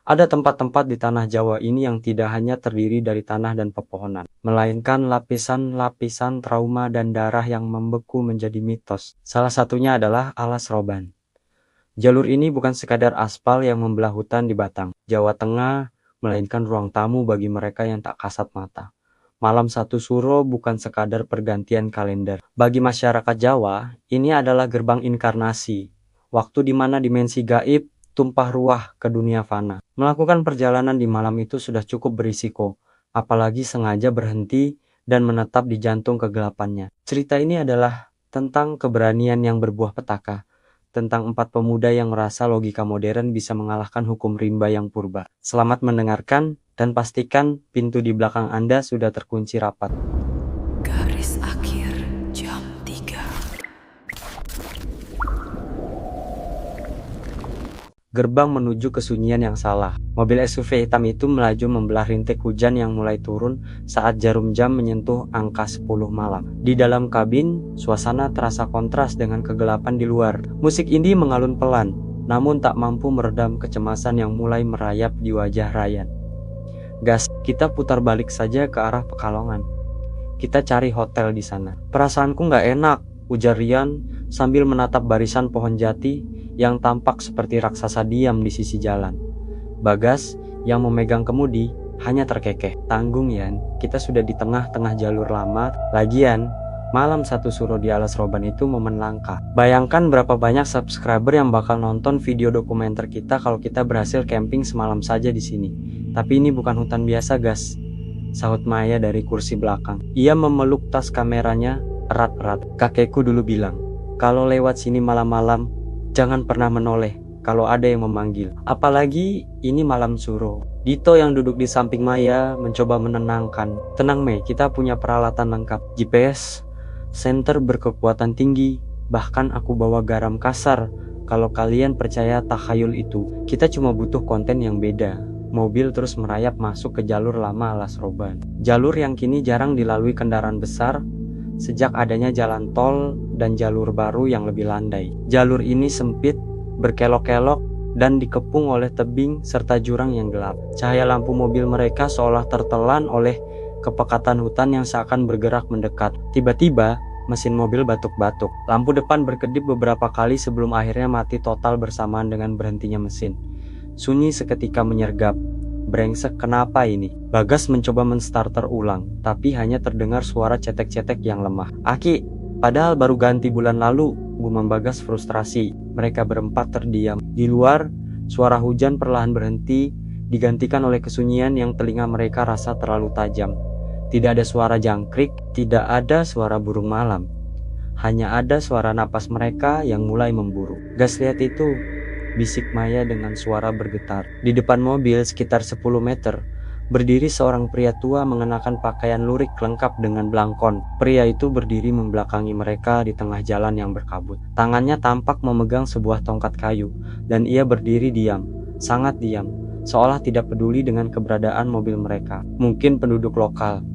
Ada tempat-tempat di tanah Jawa ini yang tidak hanya terdiri dari tanah dan pepohonan, melainkan lapisan-lapisan trauma dan darah yang membeku menjadi mitos. Salah satunya adalah Alas Roban. Jalur ini bukan sekadar aspal yang membelah hutan di Batang, Jawa Tengah, melainkan ruang tamu bagi mereka yang tak kasat mata. Malam Satu Suro bukan sekadar pergantian kalender. Bagi masyarakat Jawa, ini adalah gerbang inkarnasi, waktu di mana dimensi gaib tumpah ruah ke dunia fana. Melakukan perjalanan di malam itu sudah cukup berisiko, apalagi sengaja berhenti dan menetap di jantung kegelapannya. Cerita ini adalah tentang keberanian yang berbuah petaka, tentang 4 pemuda yang merasa logika modern bisa mengalahkan hukum rimba yang purba. Selamat mendengarkan, dan pastikan pintu di belakang Anda sudah terkunci rapat. Garis akhir jam 3. Gerbang menuju kesunyian yang salah. Mobil SUV hitam itu melaju membelah rintik hujan yang mulai turun saat jarum jam menyentuh angka 10 malam. Di dalam kabin, suasana terasa kontras dengan kegelapan di luar. Musik indie mengalun pelan, namun tak mampu meredam kecemasan yang mulai merayap di wajah Ryan. Gas, kita putar balik saja ke arah Pekalongan. Kita cari hotel di sana. Perasaanku nggak enak, ujar Ryan sambil menatap barisan pohon jati yang tampak seperti raksasa diam di sisi jalan. Bagas yang memegang kemudi hanya terkekeh. Tanggung Yan, kita sudah di tengah-tengah jalur lama. Lagian, Malam Satu Suro di Alas Roban itu momen langka. Bayangkan berapa banyak subscriber yang bakal nonton video dokumenter kita kalau kita berhasil camping semalam saja di sini. Tapi ini bukan hutan biasa, gas, sahut Maya dari kursi belakang. Ia memeluk tas kameranya erat-erat. Kakekku dulu bilang, kalau lewat sini malam-malam, jangan pernah menoleh kalau ada yang memanggil. Apalagi ini malam Suro. Dito yang duduk di samping Maya mencoba menenangkan. Tenang Mei, kita punya peralatan lengkap. GPS, senter berkekuatan tinggi, bahkan aku bawa garam kasar. Kalau kalian percaya takhayul itu, kita cuma butuh konten yang beda. Mobil terus merayap masuk ke jalur lama Alas Roban. Jalur yang kini jarang dilalui kendaraan besar sejak adanya jalan tol dan jalur baru yang lebih landai. Jalur ini sempit, berkelok-kelok, dan dikepung oleh tebing serta jurang yang gelap. Cahaya lampu mobil mereka seolah tertelan oleh kepekatan hutan yang seakan bergerak mendekat. Tiba-tiba, mesin mobil batuk-batuk. Lampu depan berkedip beberapa kali sebelum akhirnya mati total bersamaan dengan berhentinya mesin. Sunyi seketika menyergap. Brengsek, kenapa ini? Bagas mencoba menstarter ulang, tapi hanya terdengar suara cetek-cetek yang lemah. Aki, padahal baru ganti bulan lalu, gumam Bagas frustrasi. Mereka berempat terdiam. Di luar, suara hujan perlahan berhenti, digantikan oleh kesunyian yang telinga mereka rasa terlalu tajam. Tidak ada suara jangkrik, tidak ada suara burung malam. Hanya ada suara napas mereka yang mulai memburu. Gas, lihat itu, bisik Maya dengan suara bergetar. Di depan mobil sekitar 10 meter, berdiri seorang pria tua mengenakan pakaian lurik lengkap dengan belangkon. Pria itu berdiri membelakangi mereka di tengah jalan yang berkabut. Tangannya tampak memegang sebuah tongkat kayu, dan ia berdiri diam, sangat diam, seolah tidak peduli dengan keberadaan mobil mereka. Mungkin penduduk lokal,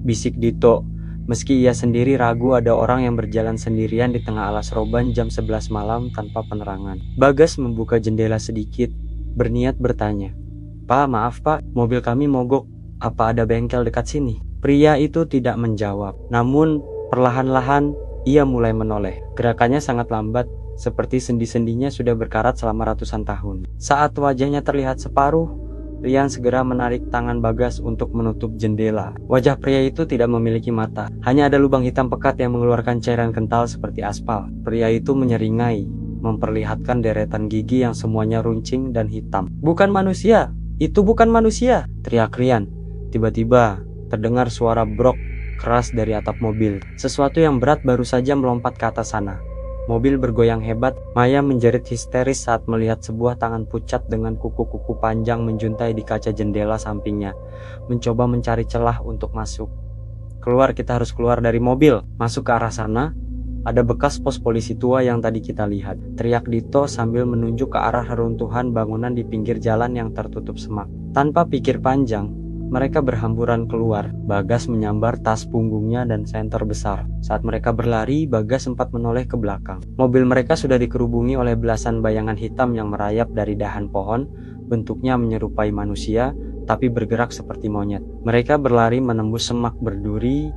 bisik Dito, meski ia sendiri ragu ada orang yang berjalan sendirian di tengah Alas Roban jam 11 malam tanpa penerangan. Bagas membuka jendela sedikit, berniat bertanya, "Pak, maaf Pak, mobil kami mogok. Apa ada bengkel dekat sini?" Pria itu tidak menjawab, namun perlahan-lahan ia mulai menoleh. Gerakannya sangat lambat, seperti sendi-sendinya sudah berkarat selama ratusan tahun. Saat wajahnya terlihat separuh, Rian segera menarik tangan Bagas untuk menutup jendela. Wajah pria itu tidak memiliki mata, hanya ada lubang hitam pekat yang mengeluarkan cairan kental seperti aspal. Pria itu menyeringai, memperlihatkan deretan gigi yang semuanya runcing dan hitam. "Bukan manusia! Itu bukan manusia!" teriak Rian. Tiba-tiba terdengar suara brok keras dari atap mobil. Sesuatu yang berat baru saja melompat ke atas sana. Mobil bergoyang hebat. Maya menjerit histeris saat melihat sebuah tangan pucat dengan kuku-kuku panjang menjuntai di kaca jendela sampingnya, mencoba mencari celah untuk masuk. "Keluar, kita harus keluar dari mobil." "Masuk ke arah sana, ada bekas pos polisi tua yang tadi kita lihat," teriak Dito sambil menunjuk ke arah reruntuhan bangunan di pinggir jalan yang tertutup semak. Tanpa pikir panjang, mereka berhamburan keluar. Bagas menyambar tas punggungnya dan senter besar. Saat mereka berlari, Bagas sempat menoleh ke belakang. Mobil mereka sudah dikerubungi oleh belasan bayangan hitam yang merayap dari dahan pohon, bentuknya menyerupai manusia, tapi bergerak seperti monyet. Mereka berlari menembus semak berduri,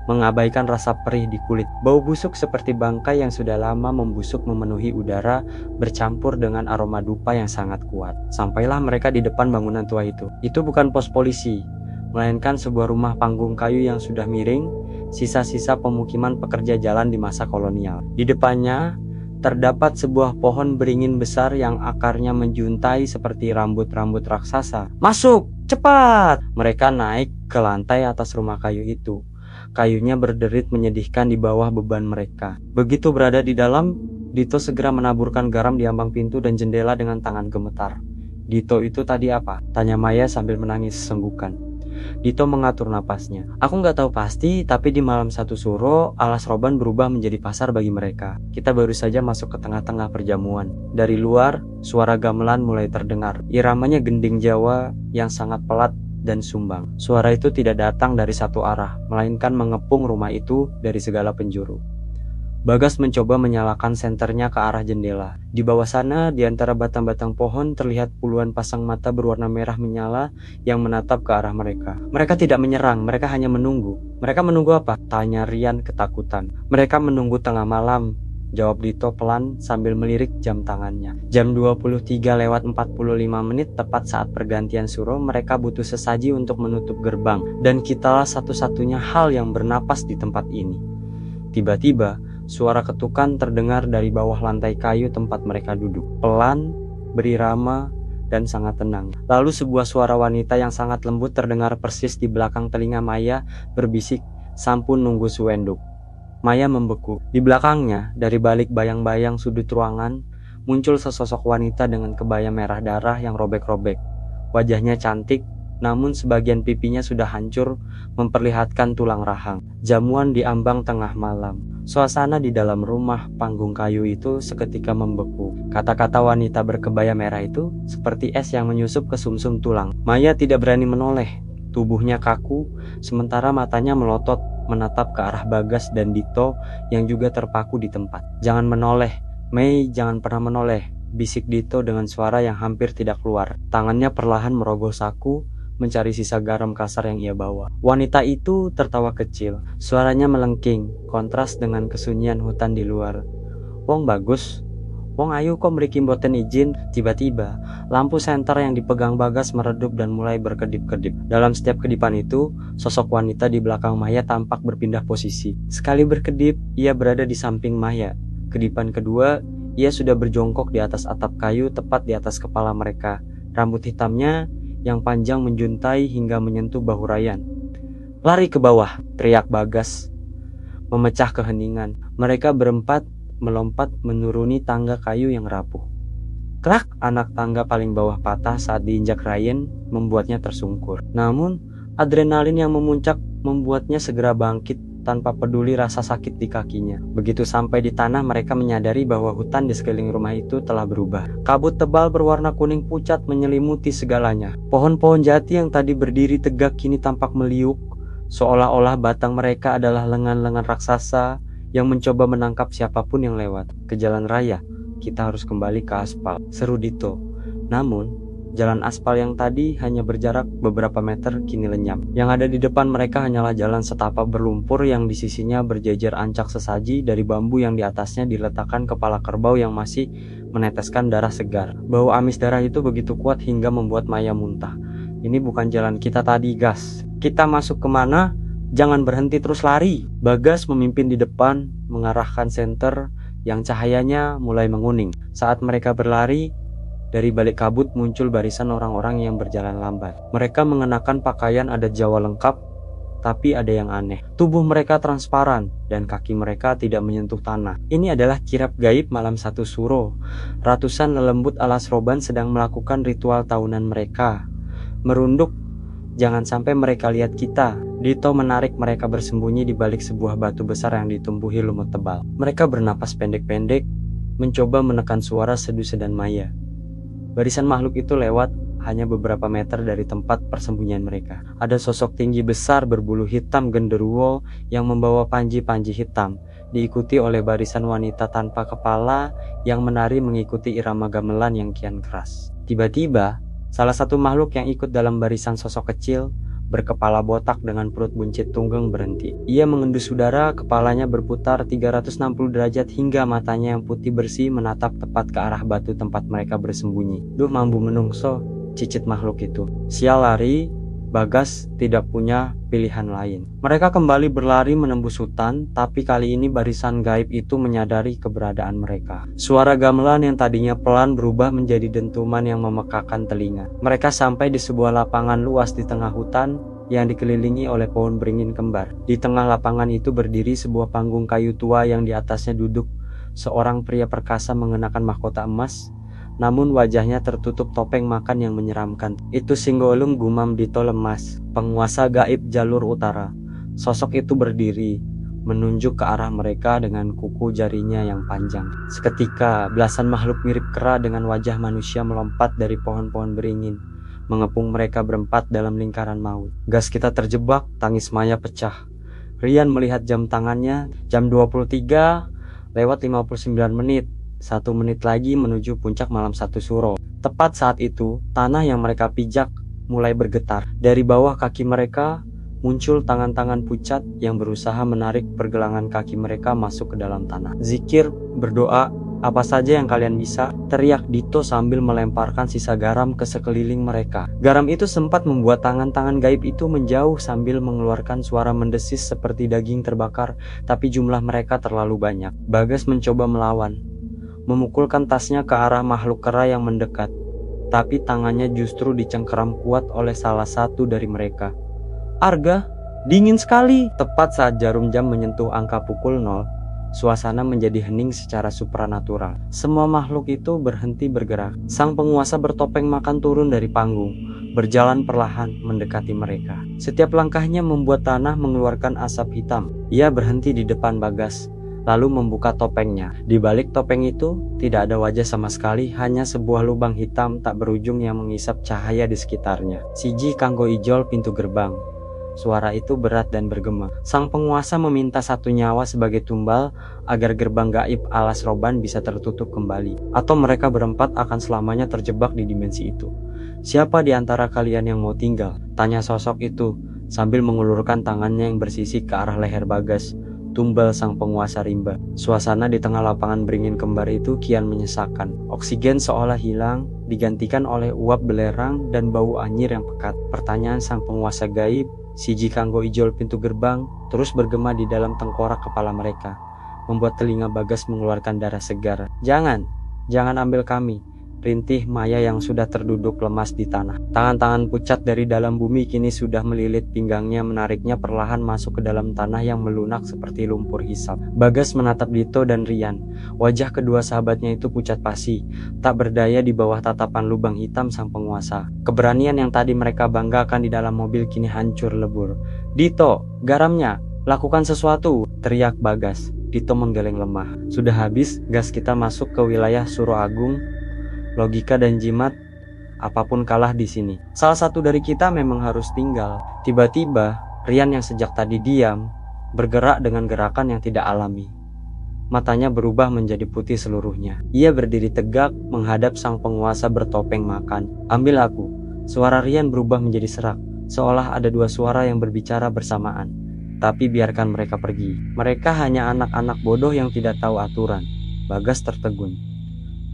mengabaikan rasa perih di kulit. Bau busuk seperti bangkai yang sudah lama membusuk memenuhi udara, bercampur dengan aroma dupa yang sangat kuat. Sampailah mereka di depan bangunan tua itu. Itu bukan pos polisi, melainkan sebuah rumah panggung kayu yang sudah miring, sisa-sisa pemukiman pekerja jalan di masa kolonial. Di depannya terdapat sebuah pohon beringin besar yang akarnya menjuntai seperti rambut-rambut raksasa. "Masuk, cepat!" Mereka naik ke lantai atas rumah kayu itu. Kayunya berderit menyedihkan di bawah beban mereka. Begitu berada di dalam, Dito segera menaburkan garam di ambang pintu dan jendela dengan tangan gemetar. "Dito, itu tadi apa?" tanya Maya sambil menangis senggukan. Dito mengatur napasnya. "Aku nggak tahu pasti, tapi di malam satu suro, alas roban berubah menjadi pasar bagi mereka. Kita baru saja masuk ke tengah-tengah perjamuan. Dari luar, suara gamelan mulai terdengar. Iramanya gending Jawa yang sangat pelat dan sumbang. Suara itu tidak datang dari satu arah, melainkan mengepung rumah itu dari segala penjuru." Bagas mencoba menyalakan senternya ke arah jendela. Di bawah sana, di antara batang-batang pohon, terlihat puluhan pasang mata berwarna merah menyala yang menatap ke arah mereka. "Mereka tidak menyerang, mereka hanya menunggu." "Mereka menunggu apa?" tanya Rian ketakutan. "Mereka menunggu tengah malam," jawab Dito pelan sambil melirik jam tangannya. Jam 23:45 tepat saat pergantian suro, mereka butuh sesaji untuk menutup gerbang, dan kitalah satu-satunya hal yang bernapas di tempat ini. Tiba-tiba, suara ketukan terdengar dari bawah lantai kayu tempat mereka duduk. Pelan, berirama, dan sangat tenang. Lalu sebuah suara wanita yang sangat lembut terdengar persis di belakang telinga Maya berbisik, "Sampun nunggu suwenduk." Maya membeku. Di belakangnya, dari balik bayang-bayang sudut ruangan, muncul sesosok wanita dengan kebaya merah darah yang robek-robek. Wajahnya cantik, namun sebagian pipinya sudah hancur, memperlihatkan tulang rahang. Jamuan di ambang tengah malam. Suasana di dalam rumah panggung kayu itu seketika membeku. Kata-kata wanita berkebaya merah itu seperti es yang menyusup ke sumsum tulang. Maya tidak berani menoleh. Tubuhnya kaku, sementara matanya melotot menatap ke arah Bagas dan Dito yang juga terpaku di tempat. "Jangan menoleh, Mei, jangan pernah menoleh," bisik Dito dengan suara yang hampir tidak keluar. Tangannya perlahan merogoh saku, mencari sisa garam kasar yang ia bawa. Wanita itu tertawa kecil, suaranya melengking, kontras dengan kesunyian hutan di luar. "Wong bagus, wong ayu kok mriki mboten izin." Tiba-tiba, lampu senter yang dipegang Bagas meredup dan mulai berkedip-kedip. Dalam setiap kedipan itu, sosok wanita di belakang Maya tampak berpindah posisi. Sekali berkedip, ia berada di samping Maya. Kedipan kedua, ia sudah berjongkok di atas atap kayu tepat di atas kepala mereka. Rambut hitamnya yang panjang menjuntai hingga menyentuh bahu Ryan. "Lari ke bawah," teriak Bagas, memecah keheningan. Mereka berempat melompat menuruni tangga kayu yang rapuh. Krak, anak tangga paling bawah patah saat diinjak Ryan, membuatnya tersungkur. Namun, adrenalin yang memuncak membuatnya segera bangkit tanpa peduli rasa sakit di kakinya. Begitu sampai di tanah, mereka menyadari bahwa hutan di sekeliling rumah itu telah berubah. Kabut tebal berwarna kuning pucat menyelimuti segalanya. Pohon-pohon jati yang tadi berdiri tegak kini tampak meliuk, seolah-olah batang mereka adalah lengan-lengan raksasa yang mencoba menangkap siapapun yang lewat. "Ke jalan raya, kita harus kembali ke aspal," seru Dito. Namun, jalan aspal yang tadi hanya berjarak beberapa meter kini lenyap. Yang ada di depan mereka hanyalah jalan setapak berlumpur yang di sisinya berjejer ancak sesaji dari bambu yang di atasnya diletakkan kepala kerbau yang masih meneteskan darah segar. Bau amis darah itu begitu kuat hingga membuat Maya muntah. "Ini bukan jalan kita tadi, Gas. Kita masuk kemana? Jangan berhenti, terus lari." Bagas memimpin di depan, mengarahkan senter yang cahayanya mulai menguning. Saat mereka berlari, dari balik kabut muncul barisan orang-orang yang berjalan lambat. Mereka mengenakan pakaian adat Jawa lengkap, tapi ada yang aneh. Tubuh mereka transparan dan kaki mereka tidak menyentuh tanah. Ini adalah kirap gaib malam satu suro. Ratusan lelembut alas roban sedang melakukan ritual tahunan mereka. "Merunduk, jangan sampai mereka lihat kita." Dito menarik mereka bersembunyi di balik sebuah batu besar yang ditumbuhi lumut tebal. Mereka bernapas pendek-pendek, mencoba menekan suara sedu-sedan Maya. Barisan makhluk itu lewat hanya beberapa meter dari tempat persembunyian mereka. Ada sosok tinggi besar berbulu hitam genderuwo yang membawa panji-panji hitam, diikuti oleh barisan wanita tanpa kepala yang menari mengikuti irama gamelan yang kian keras. Tiba-tiba, Salah satu makhluk yang ikut dalam barisan sosok kecil, berkepala botak dengan perut buncit tunggang berhenti. Ia mengendus udara, kepalanya berputar 360 derajat hingga matanya yang putih bersih menatap tepat ke arah batu tempat mereka bersembunyi. Duh mambu menungso, cicit makhluk itu. Sial lari, Bagas tidak punya pilihan lain. Mereka kembali berlari menembus hutan, tapi kali ini barisan gaib itu menyadari keberadaan mereka. Suara gamelan yang tadinya pelan berubah menjadi dentuman yang memekakan telinga. Mereka sampai di sebuah lapangan luas di tengah hutan yang dikelilingi oleh pohon beringin kembar. Di tengah lapangan itu berdiri sebuah panggung kayu tua yang di atasnya duduk seorang pria perkasa mengenakan mahkota emas. Namun wajahnya tertutup topeng makan yang menyeramkan. Itu Singgolum, gumam Dito lemas, penguasa gaib jalur utara. Sosok itu berdiri, menunjuk ke arah mereka dengan kuku jarinya yang panjang. Seketika, belasan makhluk mirip kera dengan wajah manusia melompat dari pohon-pohon beringin, mengepung mereka berempat dalam lingkaran maut. Gas kita terjebak, tangis Maya pecah. Rian melihat jam tangannya, jam 23:59. 1 menit lagi menuju puncak malam 1 suro. Tepat saat itu, tanah yang mereka pijak mulai bergetar. Dari bawah kaki mereka muncul tangan-tangan pucat yang berusaha menarik pergelangan kaki mereka masuk ke dalam tanah. Zikir, berdoa, apa saja yang kalian bisa, teriak Dito sambil melemparkan sisa garam ke sekeliling mereka. Garam itu sempat membuat tangan-tangan gaib itu menjauh sambil mengeluarkan suara mendesis seperti daging terbakar, tapi jumlah mereka terlalu banyak. Bagas mencoba melawan, memukulkan tasnya ke arah makhluk kera yang mendekat, tapi tangannya justru dicengkeram kuat oleh salah satu dari mereka. Arga, dingin sekali. Tepat saat jarum jam menyentuh angka pukul 0, suasana menjadi hening secara supranatural. Semua makhluk itu berhenti bergerak. Sang penguasa bertopeng makan turun dari panggung, berjalan perlahan mendekati mereka. Setiap langkahnya membuat tanah mengeluarkan asap hitam. Ia berhenti di depan Bagas, lalu membuka topengnya. Di balik topeng itu tidak ada wajah sama sekali, hanya sebuah lubang hitam tak berujung yang mengisap cahaya di sekitarnya. Siji kanggo ijol pintu gerbang. Suara itu berat dan bergema. Sang penguasa meminta 1 nyawa sebagai tumbal agar gerbang gaib alas roban bisa tertutup kembali, atau mereka berempat akan selamanya terjebak di dimensi itu. Siapa di antara kalian yang mau tinggal? Tanya sosok itu sambil mengulurkan tangannya yang bersisik ke arah leher Bagas, tumbal sang penguasa rimba. Suasana di tengah lapangan beringin kembar itu kian menyesakan. Oksigen seolah hilang, digantikan oleh uap belerang dan bau anyir yang pekat. Pertanyaan sang penguasa gaib, siji kanggo ijol pintu gerbang, terus bergema di dalam tengkorak kepala mereka, membuat telinga Bagas mengeluarkan darah segar. Jangan ambil kami, rintih Maya yang sudah terduduk lemas di tanah. Tangan-tangan pucat dari dalam bumi kini sudah melilit pinggangnya, menariknya perlahan masuk ke dalam tanah yang melunak seperti lumpur hisap. Bagas menatap Dito dan Rian. Wajah kedua sahabatnya itu pucat pasi, tak berdaya di bawah tatapan lubang hitam sang penguasa. Keberanian yang tadi mereka banggakan di dalam mobil kini hancur lebur. Dito, garamnya, lakukan sesuatu, teriak Bagas. Dito menggeleng lemah. Sudah habis gas kita masuk ke wilayah Suro Agung. Logika dan jimat, apapun kalah di sini. Salah satu dari kita memang harus tinggal. Tiba-tiba, Rian yang sejak tadi diam, bergerak dengan gerakan yang tidak alami. Matanya berubah menjadi putih seluruhnya. Ia berdiri tegak, menghadap sang penguasa bertopeng makan. Ambil aku. Suara Rian berubah menjadi serak, seolah ada 2 suara yang berbicara bersamaan. Tapi biarkan mereka pergi. Mereka hanya anak-anak bodoh yang tidak tahu aturan. Bagas tertegun.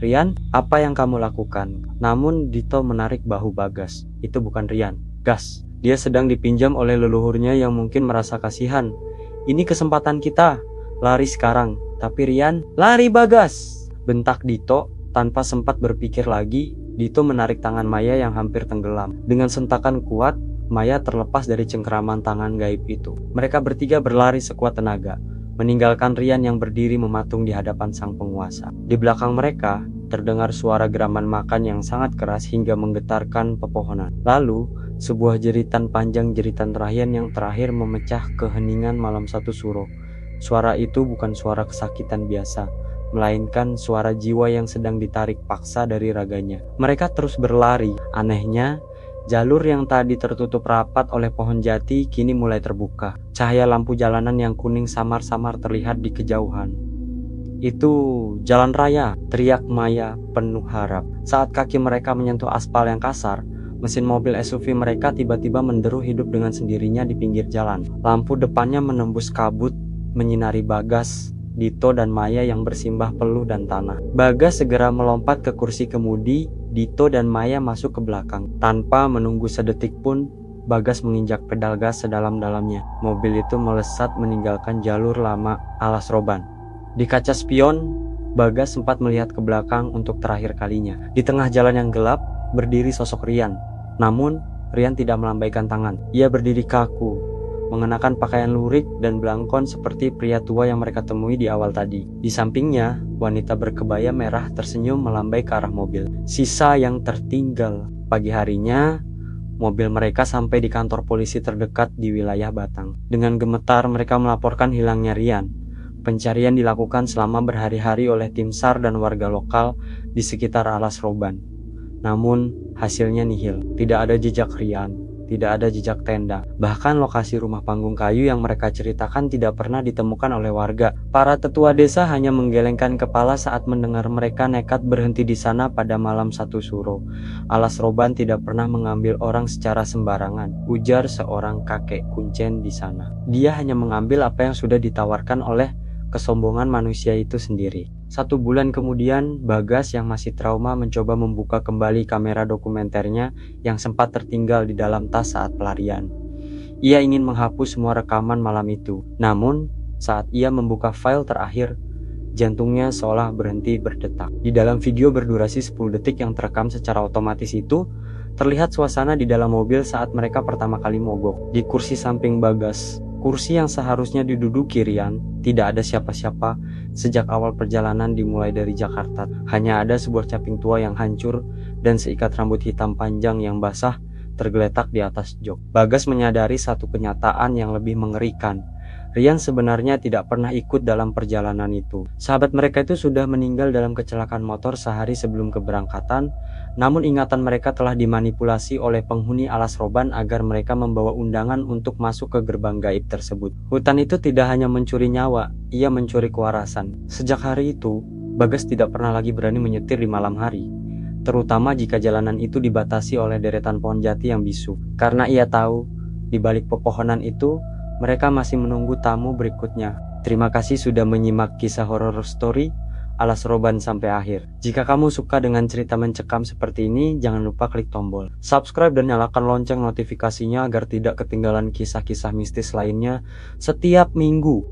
Rian, apa yang kamu lakukan? Namun Dito menarik bahu Bagas. Itu bukan Rian, gas. Dia sedang dipinjam oleh leluhurnya yang mungkin merasa kasihan. Ini kesempatan kita, lari sekarang. Tapi Rian, lari Bagas! Bentak Dito. Tanpa sempat berpikir lagi, Dito menarik tangan Maya yang hampir tenggelam. Dengan sentakan kuat, Maya terlepas dari cengkeraman tangan gaib itu. Mereka bertiga berlari sekuat tenaga, meninggalkan Rian yang berdiri mematung di hadapan sang penguasa. Di belakang mereka, terdengar suara geraman makan yang sangat keras hingga menggetarkan pepohonan. Lalu, sebuah jeritan panjang, jeritan Rian yang terakhir memecah keheningan malam 1 suro. Suara itu bukan suara kesakitan biasa, melainkan suara jiwa yang sedang ditarik paksa dari raganya. Mereka terus berlari. Anehnya, jalur yang tadi tertutup rapat oleh pohon jati kini mulai terbuka. Cahaya lampu jalanan yang kuning samar-samar terlihat di kejauhan. Itu jalan raya, teriak Maya penuh harap. Saat kaki mereka menyentuh aspal yang kasar, Mesin mobil SUV mereka tiba-tiba menderu hidup dengan sendirinya di pinggir jalan. Lampu depannya menembus kabut, menyinari Bagas, Dito, dan Maya yang bersimbah peluh dan tanah. Bagas segera melompat ke kursi kemudi, Dito dan Maya masuk ke belakang. Tanpa menunggu sedetik pun, Bagas menginjak pedal gas sedalam-dalamnya. Mobil itu melesat meninggalkan jalur lama alas roban. Di kaca spion, Bagas sempat melihat ke belakang untuk terakhir kalinya. Di tengah jalan yang gelap, berdiri sosok Rian. Namun, Rian tidak melambaikan tangan. Ia berdiri kaku, mengenakan pakaian lurik dan belangkon seperti pria tua yang mereka temui di awal tadi. Di sampingnya, wanita berkebaya merah tersenyum melambai ke arah mobil. Sisa yang tertinggal. Pagi harinya, mobil mereka sampai di kantor polisi terdekat di wilayah Batang. Dengan gemetar mereka melaporkan hilangnya Rian. Pencarian dilakukan selama berhari-hari oleh tim SAR dan warga lokal di sekitar alas roban. Namun, hasilnya nihil. Tidak ada jejak Rian, tidak ada jejak tenda. Bahkan lokasi rumah panggung kayu yang mereka ceritakan tidak pernah ditemukan oleh warga. Para tetua desa hanya menggelengkan kepala saat mendengar mereka nekat berhenti di sana pada malam 1 Suro. Alas roban tidak pernah mengambil orang secara sembarangan, ujar seorang kakek kuncen di sana. Dia hanya mengambil apa yang sudah ditawarkan oleh kesombongan manusia itu sendiri. 1 bulan kemudian, Bagas yang masih trauma mencoba membuka kembali kamera dokumenternya yang sempat tertinggal di dalam tas saat pelarian. Ia ingin menghapus semua rekaman malam itu. Namun, saat ia membuka file terakhir, jantungnya seolah berhenti berdetak. Di dalam video berdurasi 10 detik yang terekam secara otomatis itu, terlihat suasana di dalam mobil saat mereka pertama kali mogok. Di kursi samping Bagas, kursi yang seharusnya diduduki Rian, tidak ada siapa-siapa sejak awal perjalanan dimulai dari Jakarta. Hanya ada sebuah caping tua yang hancur dan seikat rambut hitam panjang yang basah tergeletak di atas jok. Bagas menyadari satu kenyataan yang lebih mengerikan. Rian sebenarnya tidak pernah ikut dalam perjalanan itu. Sahabat mereka itu sudah meninggal dalam kecelakaan motor sehari sebelum keberangkatan, namun ingatan mereka telah dimanipulasi oleh penghuni alas roban agar mereka membawa undangan untuk masuk ke gerbang gaib tersebut. Hutan itu tidak hanya mencuri nyawa, ia mencuri kewarasan. Sejak hari itu, Bagas tidak pernah lagi berani menyetir di malam hari, terutama jika jalanan itu dibatasi oleh deretan pohon jati yang bisu. Karena ia tahu, di balik pepohonan itu, mereka masih menunggu tamu berikutnya. Terima kasih sudah menyimak kisah horor story Alas Roban sampai akhir. Jika kamu suka dengan cerita mencekam seperti ini, jangan lupa klik tombol subscribe dan nyalakan lonceng notifikasinya agar tidak ketinggalan kisah-kisah mistis lainnya setiap minggu.